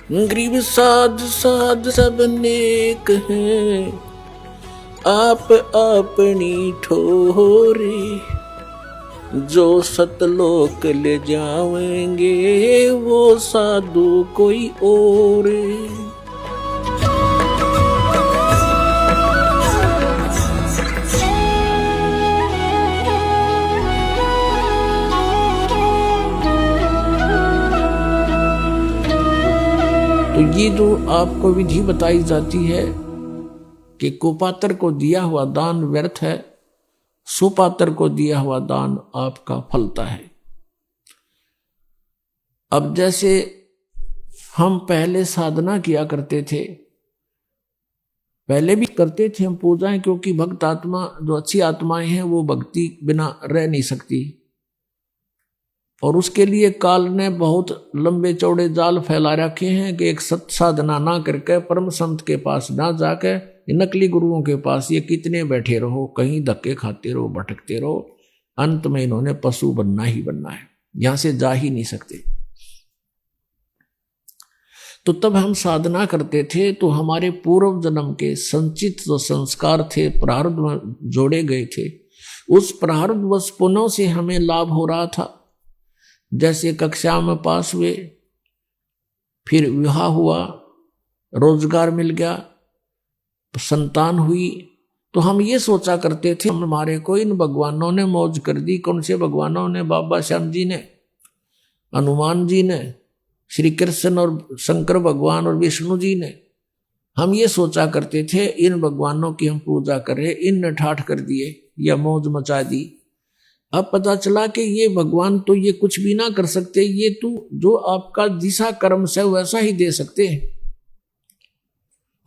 गरीब साध साध सब नेक हैं, आप अपनी ठोरे, जो सतलोक ले जाएंगे वो साधु कोई और। तो ये जो आपको विधि बताई जाती है कि कुपात्र को दिया हुआ दान व्यर्थ है, सुपात्र को दिया हुआ दान आपका फलता है। अब जैसे हम पहले साधना किया करते थे, पहले भी करते थे हम पूजाएं, क्योंकि भक्त आत्मा जो अच्छी आत्माएं हैं वो भक्ति बिना रह नहीं सकती, और उसके लिए काल ने बहुत लंबे चौड़े जाल फैला रखे हैं कि एक सत साधना ना करके परम संत के पास ना जाके नकली गुरुओं के पास ये कितने बैठे रहो, कहीं धक्के खाते रहो, भटकते रहो, अंत में इन्होंने पशु बनना ही बनना है, यहां से जा ही नहीं सकते। तो तब हम साधना करते थे तो हमारे पूर्व जन्म के संचित जो संस्कार थे, प्रारब्ध में जोड़े गए थे, उस प्रारब्ध वश पुनः से हमें लाभ हो रहा था। जैसे कक्षा में पास हुए, फिर विवाह हुआ, रोजगार मिल गया, संतान हुई, तो हम ये सोचा करते थे हमारे को इन भगवानों ने मौज कर दी। कौन से भगवानों ने? बाबा श्याम जी ने, हनुमान जी ने, श्री कृष्ण और शंकर भगवान और विष्णु जी ने। हम ये सोचा करते थे इन भगवानों की हम पूजा करें, इन ने ठाठ कर दिए या मौज मचा दी। अब पता चला कि ये भगवान तो ये कुछ भी ना कर सकते, ये तो जो आपका जिसा कर्म से वैसा ही दे सकते हैं।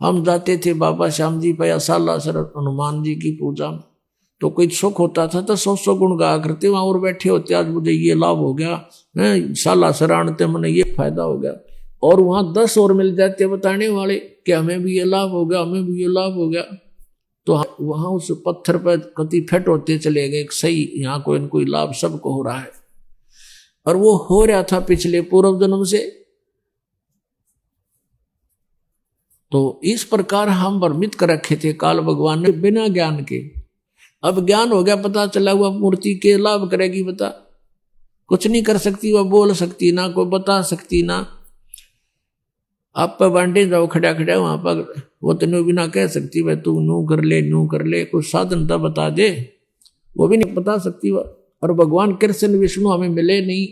हम जाते थे बाबा श्याम जी पे सालासर हनुमान जी की पूजा में, तो कोई सुख होता था तो 100 गुण गा करते, वहां और बैठे होते, आज मुझे ये लाभ हो गया, सालासर आनते मैंने ये फायदा हो गया, और वहां 10 और मिल जाते बताने वाले कि हमें भी ये लाभ हो गया, हमें भी ये लाभ हो गया। तो वहां उस पत्थर पर कति फेट होते चले गए, सही यहाँ कोई न कोई लाभ सबको हो रहा है, और वो हो रहा था पिछले पूर्व जन्म से। तो इस प्रकार हम भ्रमित कर रखे थे काल भगवान ने बिना ज्ञान के। अब ज्ञान हो गया, पता चला हुआ मूर्ति के लाभ करेगी, बता कुछ नहीं कर सकती, वह बोल सकती ना, कोई बता सकती ना। आप पर बांटे जाओ खड़ा खड़ा वहां पर, वो तेनों भी ना कह सकती भाई तू नू कर ले, नू कर ले, कुछ साधन तो बता दे, वो भी नहीं बता सकती वह। और भगवान कृष्ण विष्णु हमें मिले नहीं,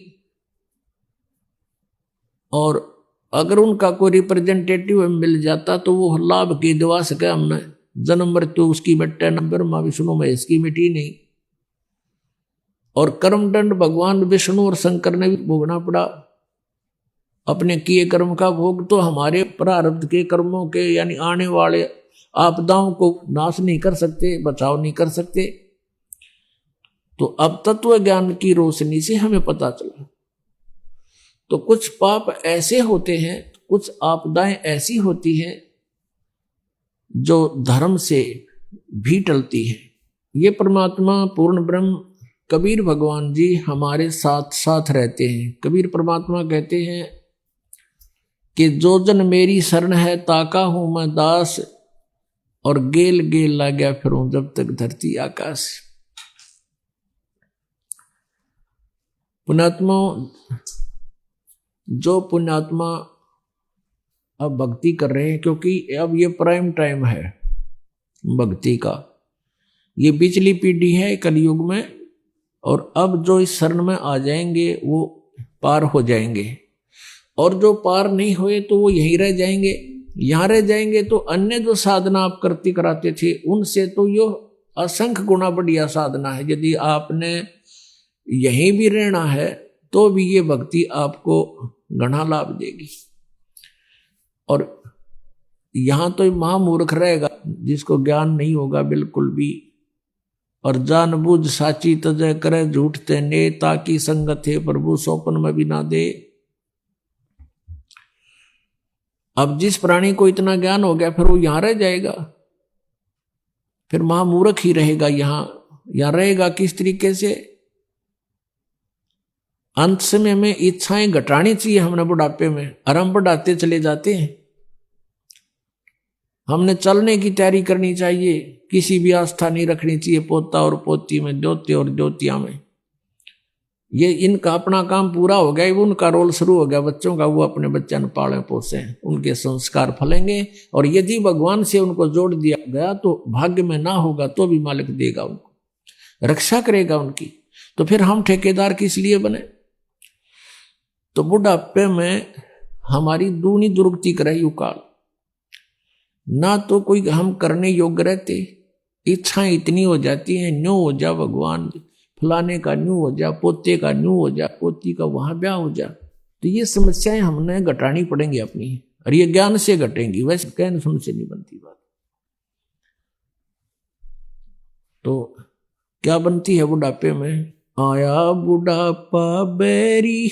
और अगर उनका कोई रिप्रेजेंटेटिव मिल जाता तो वो लाभ की दिवा सके हमने, जन्म मृत्यु उसकी बट्टे नंबर माँ विष्णु महेश की मिटी नहीं। और कर्मदंड भगवान विष्णु और शंकर ने भी भोगना पड़ा, अपने किए कर्म का भोग। तो हमारे प्रारब्ध के कर्मों के यानी आने वाले आपदाओं को नाश नहीं कर सकते, बचाव नहीं कर सकते। तो अब तत्व ज्ञान की रोशनी से हमें पता चला। तो कुछ पाप ऐसे होते हैं, कुछ आपदाएं ऐसी होती हैं जो धर्म से भी टलती हैं। ये परमात्मा पूर्ण ब्रह्म कबीर भगवान जी हमारे साथ साथ रहते हैं। कबीर परमात्मा कहते हैं कि जो जन मेरी शरण है ताका हूं मैं दास, और गेल गेल ला गया फिरूं जब तक धरती आकाश। पुण्यात्मा, जो पुण्यात्मा अब भक्ति कर रहे हैं, क्योंकि अब ये प्राइम टाइम है भक्ति का, ये पिछली पीढ़ी है कलयुग में, और अब जो इस शरण में आ जाएंगे वो पार हो जाएंगे, और जो पार नहीं हुए तो वो यहीं रह जाएंगे। यहाँ रह जाएंगे तो अन्य जो साधना आप करती कराते थे उनसे तो यो असंख्य गुना बढ़िया साधना है। यदि आपने यहीं भी रहना है तो भी ये भक्ति आपको घना लाभ देगी। और यहाँ तो महामूर्ख रहेगा जिसको ज्ञान नहीं होगा बिल्कुल भी, और जानबूझ साची तजय करे झूठ ते ने, ताकि संगत है प्रभु सौपन में भी ना दे। अब जिस प्राणी को इतना ज्ञान हो गया फिर वो यहां रह जाएगा, फिर महामूर्ख ही रहेगा। यहां रहेगा किस तरीके से? अंत समय में इच्छाएं घटानी चाहिए हमने बुढ़ापे में, और हम बढ़ाते चले जाते हैं। हमने चलने की तैयारी करनी चाहिए, किसी भी आस्था नहीं रखनी चाहिए पोता और पोती में, द्योते और द्योतिया में। ये इनका अपना काम पूरा हो गया, उनका रोल शुरू हो गया बच्चों का, वो अपने बच्चों को पाले पोसे, उनके संस्कार फलेंगे। और यदि भगवान से उनको जोड़ दिया गया तो भाग्य में ना होगा तो भी मालिक देगा उनको, रक्षा करेगा उनकी। तो फिर हम ठेकेदार किस लिए बने? तो बुढ़ापे में हमारी दूनी दुर्गति करे युकाल, ना तो कोई हम करने योग्य रहते, इच्छाएं इतनी हो जाती हैं, न्यू हो जा भगवान, फलाने का न्यू हो जा, पोते का न्यू हो जा, पोती का वहां ब्याह हो जा। तो ये समस्याएं हमने घटानी पड़ेंगी अपनी, और ये ज्ञान से घटेंगी, वैसे कहने सुन से नहीं बनती बात। तो क्या बनती है बुढ़ापे में? आया बुढ़ापा बैरी,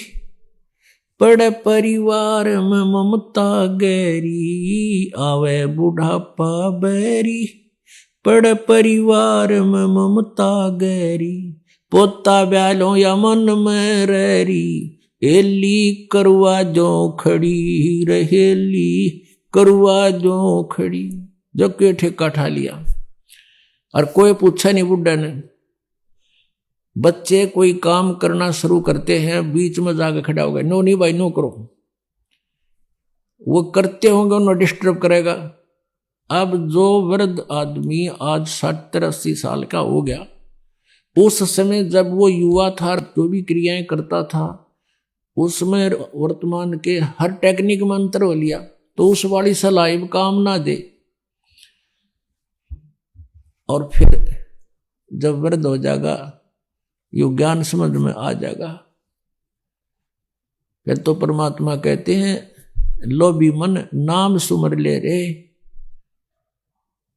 पड़े परिवार में ममता गहरी। आवे बुढ़ापा बैरी, पड़े परिवार में ममता गहरी। पोता ब्यालो या मन में रहरी, एली करवा जो खड़ी रहेली, करवा जो खड़ी। जब के ठेका ठा लिया और कोई पूछा नहीं बुढ़ा ने। बच्चे कोई काम करना शुरू करते हैं, बीच में जाकर खड़ा हो गया, नो नहीं भाई नो करो, वो करते होंगे उन्हें डिस्टर्ब करेगा। अब जो वृद्ध आदमी आज 70-80 साल का हो गया, उस समय जब वो युवा था, जो भी क्रियाएं करता था, उसमें वर्तमान के हर टेक्निक में अंतर हो लिया, तो उस वाली सलाह काम ना दे। और फिर जब वृद्ध हो जाएगा, यो ज्ञान समझ में आ जाएगा, फिर तो परमात्मा कहते हैं, लोभी मन नाम सुमर ले रे,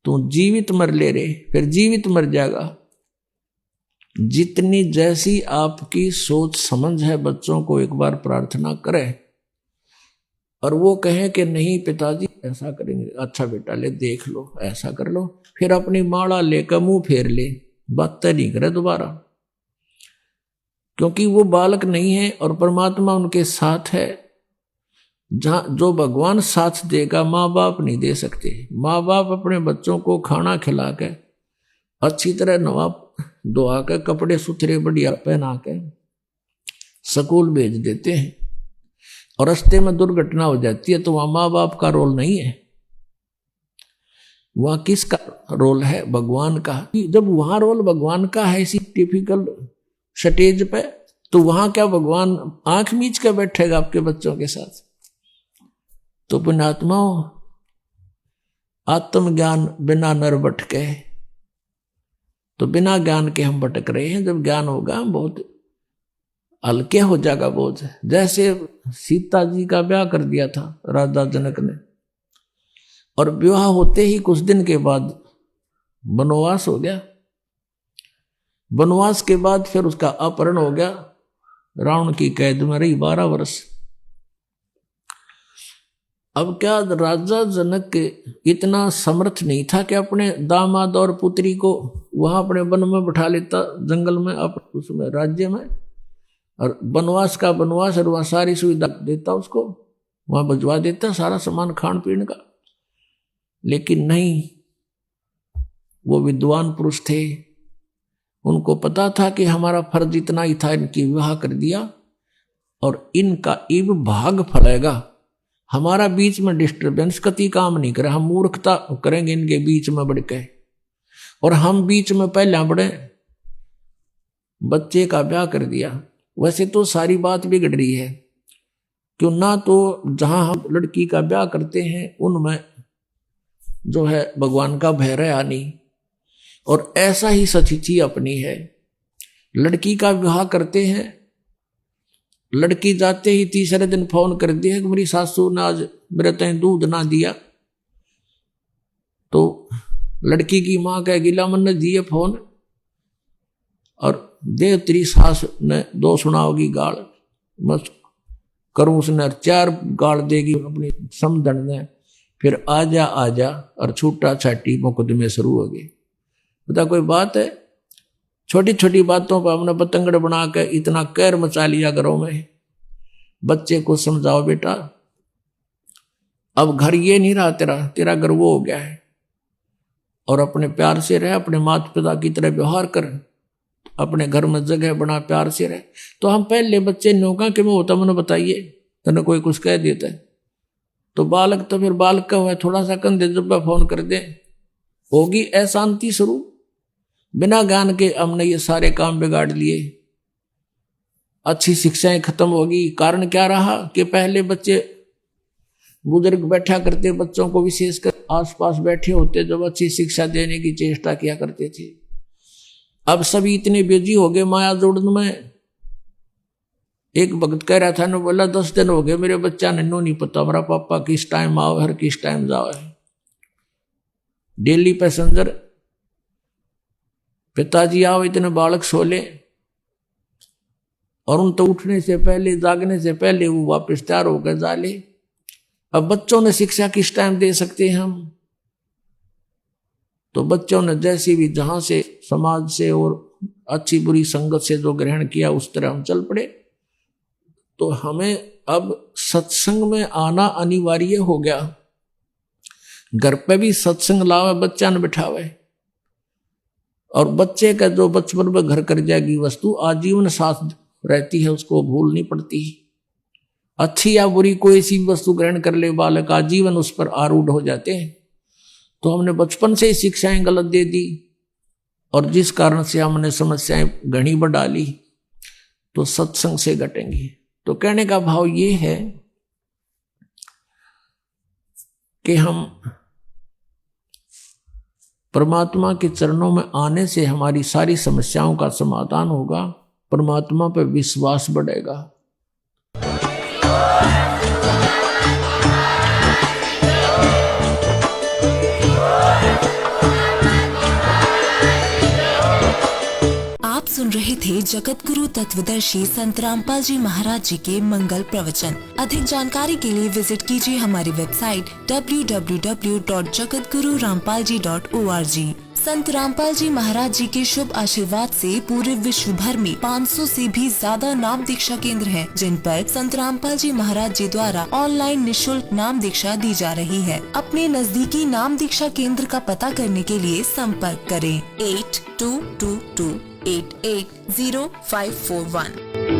तू जीवित मर ले रे, फिर जीवित मर जाएगा। जितनी जैसी आपकी सोच समझ है, बच्चों को एक बार प्रार्थना करें और वो कहें कि नहीं पिताजी ऐसा करेंगे, अच्छा बेटा ले देख लो, ऐसा कर लो, फिर अपनी माला लेकर मुंह फेर ले, बात नहीं करे दोबारा, क्योंकि वो बालक नहीं है और परमात्मा उनके साथ है। जहां जो भगवान साथ देगा, माँ बाप नहीं दे सकते। माँ बाप अपने बच्चों को खाना खिला के, अच्छी तरह नवा धोआ के, कपड़े सुथरे बढ़िया पहना के स्कूल भेज देते हैं, और रास्ते में दुर्घटना हो जाती है तो वहां माँ बाप का रोल नहीं है, वहां किसका रोल है? भगवान का। जब वहां रोल भगवान का है इसी टिपिकल स्टेज पे, तो वहां क्या भगवान आंख मीच के बैठेगा आपके बच्चों के साथ? तो पुण्यात्माओं, आत्मज्ञान बिना नर भटके, तो बिना ज्ञान के हम भटक रहे हैं। जब ज्ञान होगा बहुत हल्के हो जाएगा बोझ। जैसे सीता जी का ब्याह कर दिया था राजा जनक ने, और विवाह होते ही कुछ दिन के बाद वनवास हो गया। वनवास के बाद फिर उसका अपहरण हो गया, रावण की कैद में रही 12 वर्ष। अब क्या राजा जनक इतना समर्थ नहीं था कि अपने दामाद और पुत्री को वहां अपने वन में बैठा लेता, जंगल में, उसमें राज्य में, और वनवास का वनवास, और वहां सारी सुविधा देता उसको, वहां भिजवा देता सारा सामान खान पीने का। लेकिन नहीं, वो विद्वान पुरुष थे, उनको पता था कि हमारा फर्ज इतना ही था, इनकी विवाह कर दिया और इनका इब भाग फलेगा, हमारा बीच में डिस्टर्बेंस कति काम नहीं करे, हम मूर्खता करेंगे इनके बीच में बढ़ के, और हम बीच में पहले बढ़े, बच्चे का ब्याह कर दिया। वैसे तो सारी बात बिगड़ रही है, क्यों ना तो जहां हम लड़की का ब्याह करते हैं उनमें जो है भगवान का भय रहा नहीं, और ऐसा ही सचिची अपनी है। लड़की का विवाह करते हैं, लड़की जाते ही तीसरे दिन फोन कर दिया कि मेरी सासू ने आज मेरे तय दूध ना दिया, तो लड़की की मां कह गिला मन ने दिए फोन, और देव तेरी सास ने 2 सुनाओगी गाल, मैं करूं उसने 4 गाल देगी अपनी समझन ने, फिर आजा आजा और छूटा छाटी मुकदमे शुरू हो गए। बता कोई बात है? छोटी छोटी बातों पर हमने पतंगड़ बना के इतना कहर मचा लिया घरों में। बच्चे को समझाओ बेटा, अब घर ये नहीं रहा तेरा, तेरा घर वो हो गया है, और अपने प्यार से रह, अपने माता पिता की तरह व्यवहार कर, अपने घर में जगह बना, प्यार से रह। तो हम पहले बच्चे नौका के में होता, मैंने बताइए तने कोई कुछ कह देता है तो बालक तो फिर बालक का हुआ, थोड़ा सा कंधे जब फोन कर दे, होगी अशांति शुरू। बिना ज्ञान के हमने ये सारे काम बिगाड़ लिए, अच्छी शिक्षाएं खत्म होगी। कारण क्या रहा कि पहले बच्चे बुजुर्ग बैठा करते, बच्चों को विशेषकर आसपास बैठे होते, जब अच्छी शिक्षा देने की चेष्टा किया करते थे। अब सभी इतने बिजी हो गए माया जोड़ने में। एक भक्त कह रहा था ना, बोला 10 दिन हो गए मेरे बच्चा ने नो नहीं पता हमारा पापा किस टाइम आओ हर किस टाइम जाओ है। डेली पैसेंजर, पिताजी आओ इतने बालक सो ले, और उन तो उठने से पहले, जागने से पहले वो वापस तैयार होकर जा ले। अब बच्चों ने शिक्षा किस टाइम दे सकते हैं हम? तो बच्चों ने जैसी भी जहां से समाज से और अच्छी बुरी संगत से जो ग्रहण किया उस तरह हम चल पड़े। तो हमें अब सत्संग में आना अनिवार्य हो गया। घर पे भी सत्संग लावे, बच्चा न बिठावे, और बच्चे का जो बचपन में घर कर जाएगी वस्तु आजीवन साथ रहती है, उसको भूल नहीं पड़ती। अच्छी या बुरी कोई सी वस्तु ग्रहण कर ले बालक, आजीवन उस पर आरूढ़ हो जाते हैं। तो हमने बचपन से ही शिक्षाएं गलत दे दी, और जिस कारण से हमने समस्याएं घनी बढ़ा ली, तो सत्संग से घटेंगी। तो कहने का भाव ये है कि हम परमात्मा के चरणों में आने से हमारी सारी समस्याओं का समाधान होगा, परमात्मा पर विश्वास बढ़ेगा। आप सुन रहे थे जगत गुरु तत्वदर्शी संत रामपाल जी महाराज जी के मंगल प्रवचन। अधिक जानकारी के लिए विजिट कीजिए हमारी वेबसाइट www.jagatgururampalji.org। संत रामपाल जी महाराज जी के शुभ आशीर्वाद से पूरे विश्व भर में 500 से भी ज्यादा नाम दीक्षा केंद्र हैं, जिन पर संत रामपाल जी महाराज जी द्वारा ऑनलाइन निशुल्क नाम दीक्षा दी जा रही है। अपने नजदीकी नाम दीक्षा केंद्र का पता करने के लिए संपर्क करें 8222880541।